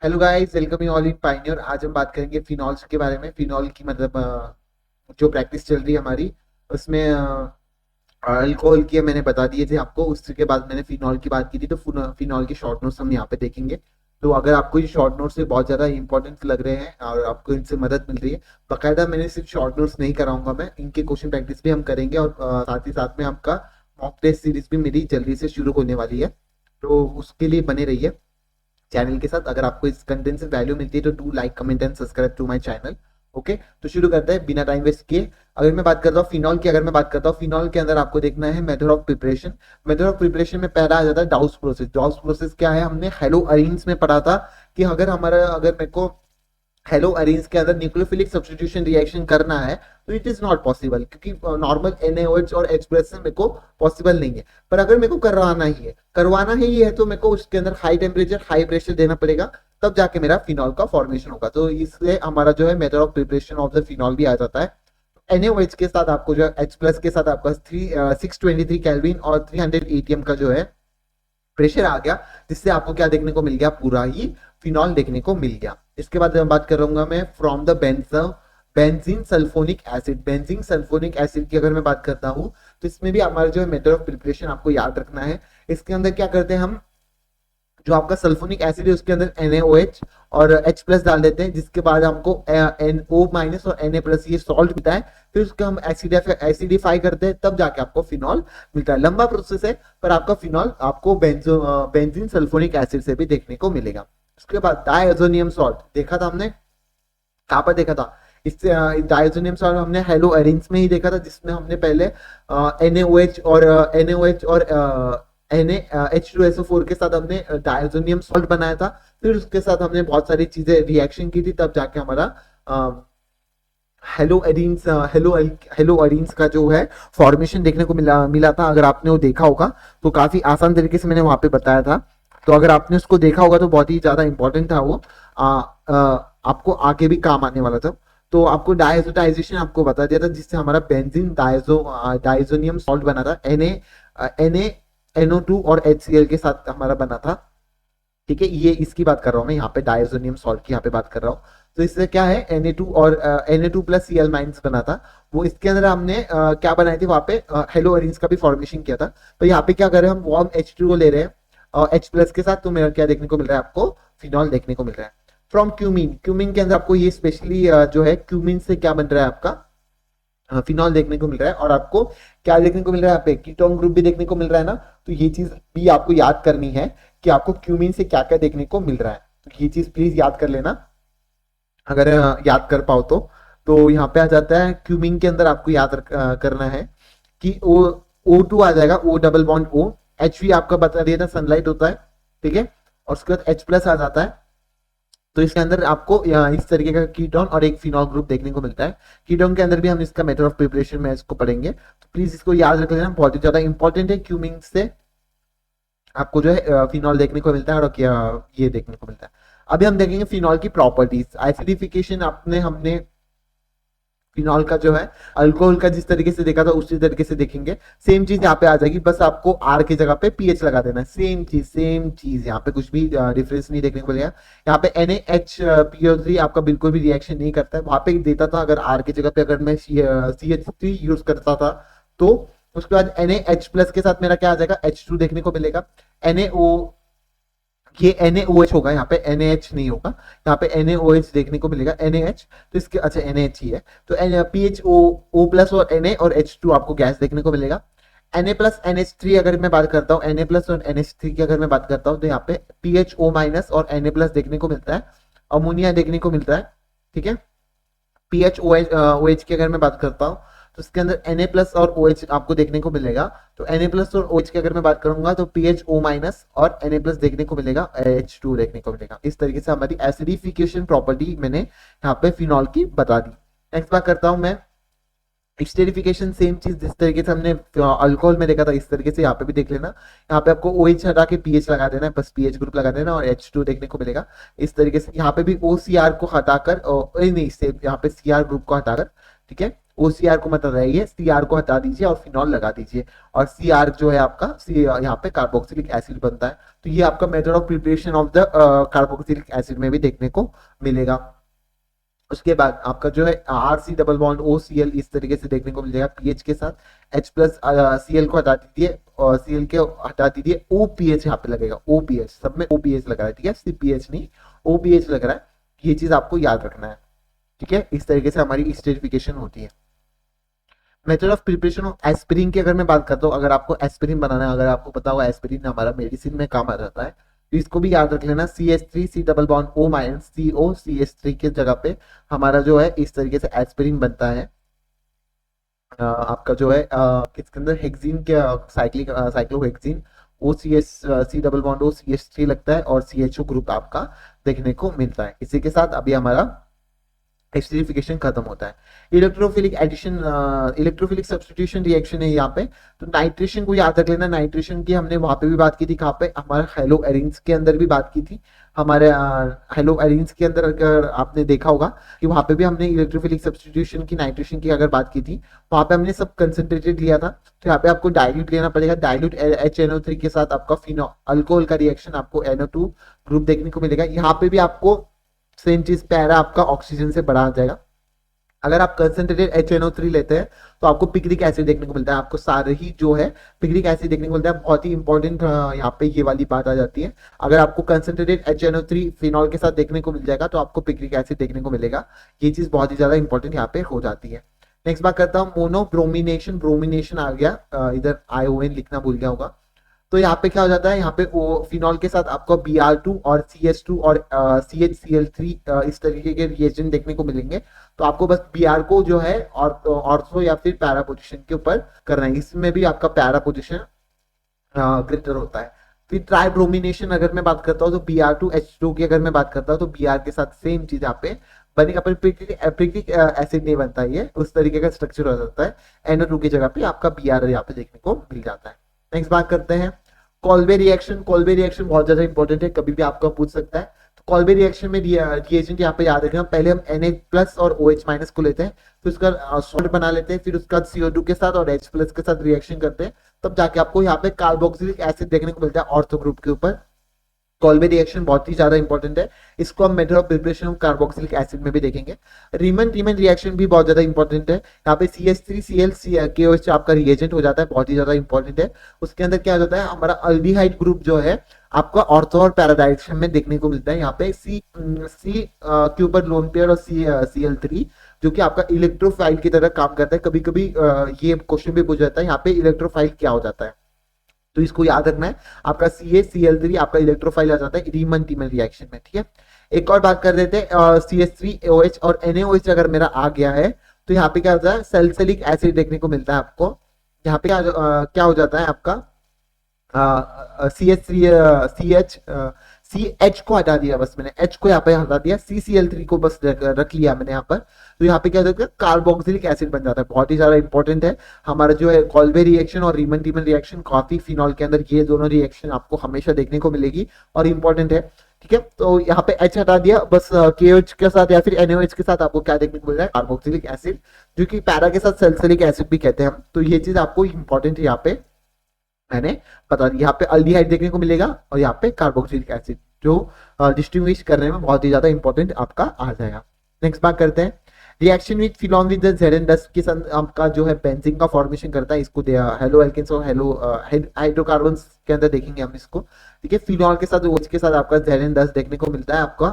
Hello guys, welcome you all in pioneer. आज हम बात करेंगे फिनॉल्स के बारे में। फिनॉल की मतलब जो प्रैक्टिस चल रही है हमारी, उसमें अल्कोहल की मैंने बता दिए थे आपको। उसके बाद मैंने फिनॉल की बात की थी, तो फिनॉल के शॉर्ट नोट्स हम यहाँ पे देखेंगे। तो अगर आपको ये शॉर्ट नोट्स से बहुत ज्यादा इंपॉर्टेंट लग रहे हैं और आपको इनसे मदद मिल रही है, बाकायदा मैंने सिर्फ शॉर्ट नोट्स नहीं कराऊंगा, मैं इनके क्वेश्चन प्रैक्टिस भी हम करेंगे। और साथ ही साथ में आपका मॉक टेस्ट सीरीज भी मेरी जल्दी से शुरू होने वाली है, तो उसके लिए बने रहिए चैनल के साथ। अगर आपको इस कंटेंट से वैल्यू मिलती है तो do like, comment and subscribe to my channel. Okay, तो शुरू करते हैं बिना टाइम वेस्ट किए। अगर मैं बात करता हूँ फिनॉल के अंदर आपको देखना है method of preparation. Method of preparation में पहला आ जाता है डाउस प्रोसेस। डाउस प्रोसेस क्या है, हमने हेलो अरेंज में पढ़ा था कि अगर मेरे को हेलो अरेंज के अंदर न्यूक्लियोफिलिक सब्स्टिट्यूशन रिएक्शन करना है तो इट इज नॉट पॉसिबल, क्योंकि नॉर्मल NaOH और H प्लस से मेरे को पॉसिबल नहीं है। पर अगर मेरे को करवाना ही है तो मेरे को उसके अंदर हाई टेम्परेचर हाई प्रेशर देना पड़ेगा, तब जाके मेरा फिनॉल का फॉर्मेशन होगा। तो इसलिए हमारा जो है method of preparation of the phenol भी आ जाता है। NaOH के साथ आपको जो H प्लस के साथ आपका 623 केल्विन और 300 ATM का जो है प्रेशर आ गया, जिससे आपको क्या देखने को मिल गया, पूरा ही फिनॉल देखने को मिल गया। इसके बाद बात करूंगा मैं from the benzene sulphonic acid. Benzene sulphonic acid की अगर मैं बात करता हूं, तो इसमें भी हमारा जो है मेथड ऑफ प्रिपरेशन आपको याद रखना है। इसके अंदर क्या करते हैं हम, जो आपका सल्फोनिक एसिड है उसके अंदर NaOH और H प्लस डाल देते हैं, जिसके बाद हमको NO माइनस और Na प्लस ये सॉल्ट मिलता है। फिर उसका हम एसिडिफाई करते हैं, तब जाके आपको फिनॉल मिलता है। लंबा प्रोसेस है, पर आपका फिनॉल आपको बेंजीन सल्फोनिक एसिड से भी देखने को मिलेगा। उसके बाद डायजोनियम सॉल्ट देखा था हमने, कहाँ पर देखा था, इससे डायजोनियम सॉल्ट हमने हेलो अरेंज में ही देखा था, जिसमें हमने पहले NaOH और H2SO4 के साथ हमने डायजोनियम सॉल्ट बनाया था। फिर उसके साथ हमने बहुत सारी चीजें रिएक्शन की थी, तब जाके हमारा हेलो अरीन्स का जो है फॉर्मेशन देखने को मिला था। अगर आपने वो देखा होगा तो काफी आसान तरीके से मैंने वहां पे बताया था। तो अगर आपने उसको देखा होगा तो बहुत ही ज्यादा इंपॉर्टेंट था वो, आपको आगे भी काम आने वाला था। तो आपको डायजोटाइजेशन आपको बता दिया था, जिससे हमारा बेंजीन डायजोनियम सॉल्ट बना था। Na NO2 और HCl के साथ हमारा बना था। ठीक है, ये इसकी बात कर रहा हूँ मैं यहाँ पे, डायजोनियम सॉल्ट की यहाँ पे बात कर रहा हूँ। तो इससे क्या है, Na2 और Na2 प्लस Cl माइनस बना था। वो इसके अंदर हमने क्या बनाए थे, वहां पे हेलो अरेंज का भी फॉर्मेशन किया था। तो यहाँ पे क्या कर रहे हैं, हम वार्म H2 ले रहे हैं और H प्लस के साथ, तो मेरा क्या देखने को मिल रहा है, आपको फिनॉल देखने को मिल रहा है। फ्रॉम क्यूमिन, क्यूमिन के अंदर आपको ये स्पेशली जो है क्यूमिन से क्या बन रहा है, आपका फिनॉल देखने को मिल रहा है। और आपको क्या देखने को मिल रहा है, यहाँ पे कीटोन ग्रुप भी देखने को मिल रहा है ना। तो ये चीज भी आपको याद करनी है कि आपको क्यूमिन से क्या क्या देखने को मिल रहा है। तो ये चीज प्लीज याद कर लेना, अगर याद कर पाओ तो यहाँ पे आ जाता है क्यूमिन के अंदर आपको याद करना है कि O2 आ जाएगा, O double bond O। H भी आपका बता दिया था सनलाइट होता है, ठीक है। और उसके बाद H प्लस आ जाता है। तो इसके अंदर आपको इस तरीके का कीटोन और एक फिनॉल ग्रुप देखने को मिलता है। कीटोन के अंदर भी हम इसका मेथड ऑफ प्रिपरेशन में इसको पढ़ेंगे, तो प्लीज इसको याद रख लेना, बहुत ही ज्यादा इंपॉर्टेंट है। क्यूमिंग से आपको जो है फिनॉल देखने को मिलता है और क्या ये देखने को मिलता है। अभी हम देखेंगे फिनॉल की प्रॉपर्टीज। एसिडिफिकेशन आपने हमने फिनॉल का जो है अल्कोहल का जिस तरीके से देखा था उसी तरीके से देखेंगे। सेम चीज यहाँ पे आ जाएगी, बस आपको आर की जगह पे पीएच लगा देना है। सेम चीज यहाँ पे कुछ भी डिफरेंस नहीं देखने को मिलेगा। यहाँ पे NaHPO3 आपका बिल्कुल भी रिएक्शन नहीं करता है, वहां पे देता था अगर आर की जगह पे अगर मैं CH3 यूज करता था तो। उसके बाद NaH प्लस के साथ मेरा क्या आ जाएगा, H2 देखने को मिलेगा। NaO, ये NaOH होगा, यहाँ पे NaH नहीं होगा, यहाँ पे NaOH देखने को मिलेगा। NaH तो इसके अच्छा NaH ही है, तो PHO O प्लस और Na और H2 आपको गैस देखने को मिलेगा। Na प्लस NH3 अगर मैं बात करता हूँ, Na प्लस और NH3 की अगर मैं बात करता हूँ, तो यहाँ पे PHO माइनस और Na प्लस देखने को मिलता है। अमोनिया देखने को मिलता है, ठीक है। PHOH की अगर मैं बात करता हूँ तो इसके अंदर Na प्लस और OH आपको देखने को मिलेगा। तो Na प्लस और OH की अगर मैं बात करूंगा तो PHO माइनस और Na प्लस देखने को मिलेगा, H2 देखने को मिलेगा। इस तरीके से हमारी एसिडिफिकेशन प्रॉपर्टी मैंने यहाँ पे फिनॉल की बता दी। नेक्स्ट बात करता हूँ मैं एस्टेरिफिकेशन। सेम चीज जिस तरीके से हमने अल्कोहल में देखा था, इस तरीके से यहाँ पे भी देख लेना। यहाँ पे आपको OH हटा के पीएच लगा देना है, बस पीएच ग्रुप लगा देना और H2 देखने को मिलेगा। इस तरीके से यहाँ पे भी OCR को हटाकर नहीं, यहाँ पे CR ग्रुप को हटाकर, ठीक है, OCR को मत लगाइए, CR को हटा दीजिए और फिनॉल लगा दीजिए, और CR जो है आपका यहाँ पे कार्बोक्सिलिक एसिड बनता है। तो ये आपका method of preparation of the carboxylic acid में भी देखने को मिलेगा। उसके बाद आपका जो है RC डबल बॉन्ड OCl इस तरीके से देखने को मिल जाएगा पीएच के साथ। H प्लस Cl को हटा दीजिए और Cl के हटा दीजिए, OPH यहाँ पे लगेगा, OPH सब में OPH लग रहा है, ठीक है, CPH नहीं, OPH लग रहा है। ये चीज आपको याद रखना है, ठीक है। इस तरीके से हमारी एस्टरीफिकेशन होती है। Method of preparation of aspirin की अगर मैं बात करता हूँ, अगर आपको एस्पिरिन बनाना है, अगर आपको पता होगा एस्पिरिन हमारा मेडिसिन में काम आ जाता है, तो इसको भी याद रख लेना। CH3 C double bond O minus CO CH3 के जगह पे हमारा जो है इस तरीके से एस्पिरिन बनता है। आपका जो है इसके अंदर हेक्सिन के cyclic cyclohexene OCH C double bond O CH3 लगता है और CHO ग्रुप आपका देखने को मिलता है। इसी के साथ अभी हमारा एस्टरीफिकेशन खत्म होता है। Electrophilic addition, electrophilic substitution reaction है यहाँ पे। तो नाइट्रेशन को याद रख लेना, नाइट्रेशन की हमने वहां पे भी बात की थी, कहाँ पे, हमारे हेलो एरिन्स के अंदर भी बात की थी। हमारे हेलो एरिन्स के अंदर अगर आपने देखा होगा कि वहां पे भी हमने इलेक्ट्रोफिलिक सब्स्टिट्यूशन की नाइट्रेशन की अगर बात की थी, वहां पे हमने सब कंसेंट्रेटेड लिया था। तो यहाँ पे आपको डाइल्यूट लेना पड़ेगा, डाइल्यूट HNO3 के साथ आपका फिनॉल अल्कोहल का रिएक्शन आपको NO2 ग्रुप देखने को मिलेगा। यहाँ पे भी आपको सेम चीज पैरा आपका ऑक्सीजन से बढ़ा जाएगा। अगर आप कंसंट्रेटेड HNO3 लेते हैं तो आपको पिक्रिक एसिड देखने को मिलता है, आपको सारे ही जो है पिक्रिक एसिड देखने को मिलता है। बहुत ही इंपॉर्टेंट यहाँ पे ये वाली बात आ जाती है, अगर आपको कंसंट्रेटेड HNO3 फिनॉल के साथ देखने को मिल जाएगा तो आपको पिक्रिक एसिड देखने को मिलेगा। ये चीज बहुत ही ज्यादा इंपॉर्टेंट यहाँ पे हो जाती है। नेक्स्ट बात करता हूँ मोनोब्रोमिनेशन, ब्रोमिनेशन आ गया, इधर ION लिखना भूल गया होगा। तो यहाँ पे क्या हो जाता है, यहाँ पे फिनॉल के साथ आपको Br2 और CH2 और CHCl3 इस तरीके के रिएजेंट देखने को मिलेंगे। तो आपको बस Br को जो है और ऑर्थो या फिर पैरा पोजिशन के ऊपर करना है, इसमें भी आपका पैरा पोजिशन ग्रेटर होता है। फिर ट्राइब्रोमिनेशन अगर मैं बात करता हूँ तो Br2H2 की अगर मैं बात करता हूँ तो Br के साथ सेम चीज यहाँ पे बनेगा, पर पिक्रिक एसिड नहीं बनता, ये उस तरीके का स्ट्रक्चर हो जाता है। NO2 की जगह पे आपका Br यहाँ पे देखने को मिल जाता है। नेक्स्ट बात करते हैं कॉल्बे रिएक्शन। कॉल्बे रिएक्शन बहुत ज्यादा इंपॉर्टेंट है, कभी भी आपका पूछ सकता है। तो कॉल्बे रिएक्शन में रिएजेंट यहाँ पे याद रखना, पहले हम Na प्लस और OH माइनस को लेते हैं, फिर उसका सॉल्ट बना लेते हैं, फिर उसका CO2 के साथ और H प्लस के साथ रिएक्शन करते हैं, तब जाके आपको यहाँ पे कार्बोक्सिलिक एसिड देखने को मिलता है ऑर्थो ग्रुप के ऊपर। कॉल्बे रिएक्शन बहुत ही ज्यादा इंपॉर्टेंट है, इसको हम method of preparation of carboxylic acid में भी देखेंगे। रीमन रीमन रिएक्शन भी बहुत ज्यादा इंपॉर्टेंट है, यहाँ पे CH3Cl KOH आपका रिएजेंट हो जाता है, बहुत ही ज्यादा इंपॉर्टेंट है। उसके अंदर क्या होता है, हमारा अल्डिहाइड ग्रुप जो है आपका ऑर्थो और पैरा डायरेक्शन में देखने को मिलता है। यहाँ पे C के ऊपर लोन पेयर और Cl3 जो कि आपका इलेक्ट्रोफाइल की तरह काम करता है। कभी कभी ये क्वेश्चन भी पूछा जाता है यहाँ पे इलेक्ट्रोफाइल क्या हो जाता है, तो इसको याद रखना है। आपका CaCl3 आपका इलेक्ट्रोफाइल आ जाता है रीमन टीमन रिएक्शन में, ठीक है। एक और बात कर देते हैं, CH3OH और NaOH अगर मेरा आ गया है तो यहाँ पे क्या होता है, सैलिसिलिक एसिड देखने को मिलता है आपको। यहाँ पे क्या हो जाता है आपका CH को हटा दिया, बस मैंने H को यहाँ पे हटा दिया, CCl3 को बस रख लिया मैंने यहाँ पर। तो यहाँ पे क्या होता है, कार्बोक्सिलिक एसिड बन जाता है, बहुत ही ज्यादा इंपॉर्टेंट है हमारा जो है कॉल्बे रिएक्शन और रीमन टीमन रिएक्शन। कॉफी फिनॉल के अंदर ये दोनों रिएक्शन आपको हमेशा देखने को मिलेगी और इंपॉर्टेंट है, ठीक है। तो यहाँ पे H हटा दिया, बस KOH के साथ या फिर NaOH के साथ आपको क्या देखने को मिल रहा है, कार्बोक्सिलिक एसिड, जो कि पैरा के साथ सैलिसिलिक एसिड भी कहते हैं हम। तो ये चीज आपको इंपॉर्टेंट है, यहाँ पे मैंने बता दिया। यहाँ पे अल्डिहाइड देखने को मिलेगा और यहाँ पे कार्बोक्सिलिक एसिड, जो डिस्टिंग्विश करने में बहुत ही ज्यादा इंपॉर्टेंट आपका आ जाएगा। नेक्स्ट बात करते हैं, reaction with phenol with ZN10 के साथ आपका जो है बेंजीन का फॉर्मेशन करता है। इसको हेलो एल्केन्स और हेलो हाइड्रोकार्बन्स के अंदर देखेंगे हम इसको, ठीक है। फिनॉल के साथ OH के साथ आपका ZN10 देखने को मिलता है, आपका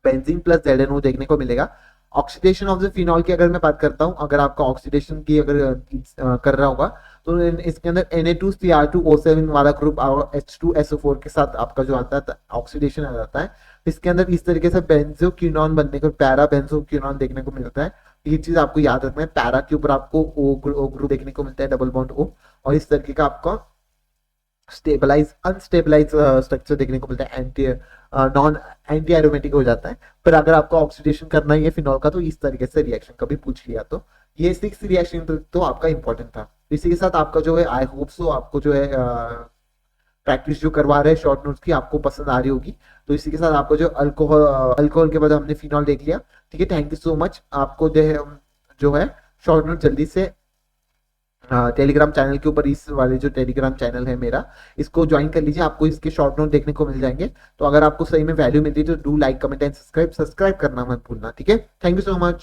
बेंजीन प्लस ZNO देखने को मिलेगा। ऑक्सीडेशन ऑफ द फिनॉल की अगर मैं बात करता हूं, अगर आपका ऑक्सीडेशन की अगर कर रहा होगा तो इसके अंदर Na2Cr2O7 वाला ग्रुप और H2SO4 के साथ आपका जो आता है ऑक्सीडेशन आ जाता है। इसके अंदर इस तरीके से बेंजोक्विनोन बनने को, पैरा बेंजोक्विनोन देखने को मिलता है। ये चीज आपको याद रखना है, पैरा के ऊपर आपको O ग्रुप देखने को मिलता है, डबल बॉन्ड O, और इस तरीके का आपका स्टेबलाइज अनस्टेबलाइज स्ट्रक्चर देखने को मिलता है, नॉन एंटी एरोमेटिक हो जाता है। पर अगर आपको ऑक्सीडेशन करना है फिनॉल का तो इस तरीके से रिएक्शन कभी पूछ लिया तो ये 6 रिएक्शन तो आपका इंपॉर्टेंट था। इसी के साथ आपका जो है आई होप सो आपको जो है प्रैक्टिस जो करवा रहे हैं शॉर्ट नोट्स की आपको पसंद आ रही होगी। तो इसी के साथ आपको जो अल्कोहल के बाद हमने फिनॉल देख लिया, ठीक है। Thank you so much. आपको जो है शॉर्ट नोट जल्दी से टेलीग्राम चैनल के ऊपर, इस वाले जो टेलीग्राम चैनल है मेरा, इसको ज्वाइन कर लीजिए, आपको इसके शॉर्ट नोट देखने को मिल जाएंगे। तो अगर आपको सही में वैल्यू मिलती है तो do like comment and subscribe करना मत भूलना, ठीक है। Thank you so much.